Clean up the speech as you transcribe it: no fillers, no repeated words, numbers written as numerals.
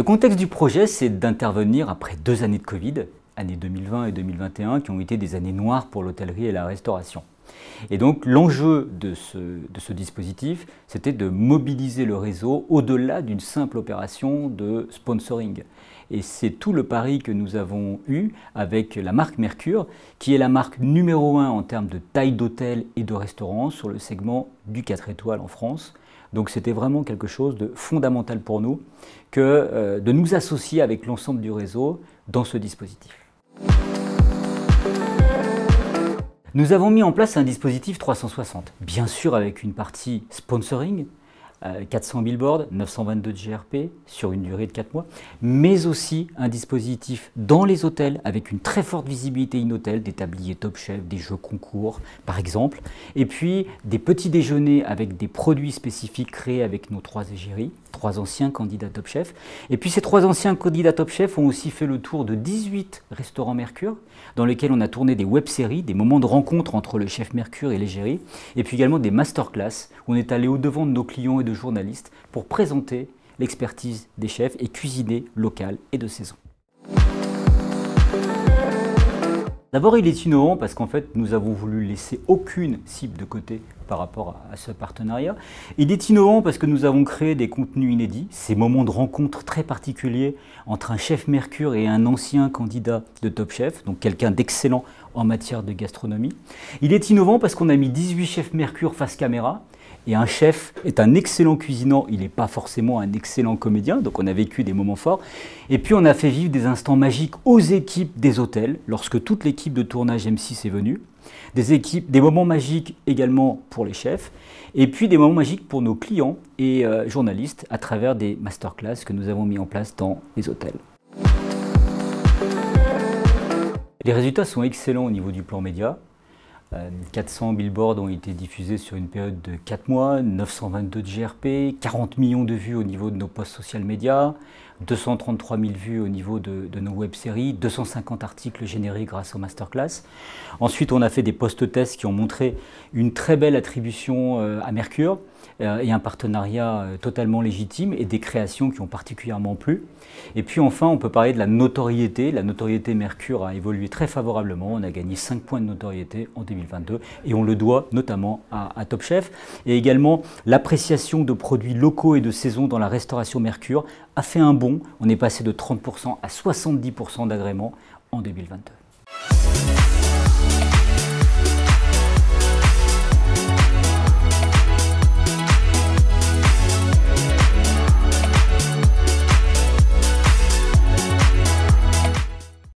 contexte du projet, c'est d'intervenir après 2 années de Covid, années 2020 et 2021, qui ont été des années noires pour l'hôtellerie et la restauration. Et donc l'enjeu de ce dispositif, c'était de mobiliser le réseau au-delà d'une simple opération de sponsoring. Et c'est tout le pari que nous avons eu avec la marque Mercure, qui est la marque numéro 1 en termes de taille d'hôtel et de restaurant sur le segment du 4 étoiles en France. Donc c'était vraiment quelque chose de fondamental pour nous que de nous associer avec l'ensemble du réseau dans ce dispositif. Nous avons mis en place un dispositif 360, bien sûr avec une partie sponsoring, 400 billboards, 922 de GRP sur une durée de 4 mois, mais aussi un dispositif dans les hôtels avec une très forte visibilité in-hôtel, des tabliers Top Chef, des jeux concours par exemple, et puis des petits déjeuners avec des produits spécifiques créés avec nos 3 égéries, 3 anciens candidats Top Chef. Et puis ces 3 anciens candidats Top Chef ont aussi fait le tour de 18 restaurants Mercure, dans lesquels on a tourné des web-séries, des moments de rencontre entre le chef Mercure et l'égérie, et puis également des masterclass, où on est allé au-devant de nos clients et de journalistes pour présenter l'expertise des chefs et cuisiner local et de saison. D'abord, il est innovant parce qu'en fait, nous avons voulu laisser aucune cible de côté par rapport à ce partenariat. Il est innovant parce que nous avons créé des contenus inédits, ces moments de rencontre très particuliers entre un chef Mercure et un ancien candidat de Top Chef, donc quelqu'un d'excellent en matière de gastronomie. Il est innovant parce qu'on a mis 18 chefs Mercure face caméra. Et un chef est un excellent cuisinant, il n'est pas forcément un excellent comédien, donc on a vécu des moments forts. Et puis on a fait vivre des instants magiques aux équipes des hôtels, lorsque toute l'équipe de tournage M6 est venue. Des moments magiques également pour les chefs, et puis des moments magiques pour nos clients et journalistes à travers des masterclass que nous avons mis en place dans les hôtels. Les résultats sont excellents au niveau du plan média. 400 billboards ont été diffusés sur une période de 4 mois, 922 de GRP, 40 millions de vues au niveau de nos posts social médias, 233 000 vues au niveau de nos web-séries, 250 articles générés grâce aux masterclass. Ensuite, on a fait des post-tests qui ont montré une très belle attribution à Mercure et un partenariat totalement légitime et des créations qui ont particulièrement plu. Et puis enfin, on peut parler de la notoriété. La notoriété Mercure a évolué très favorablement. On a gagné 5 points de notoriété en 2022 et on le doit notamment à Top Chef. Et également, l'appréciation de produits locaux et de saison dans la restauration Mercure a fait un bond. On est passé de 30% à 70% d'agrément en 2022.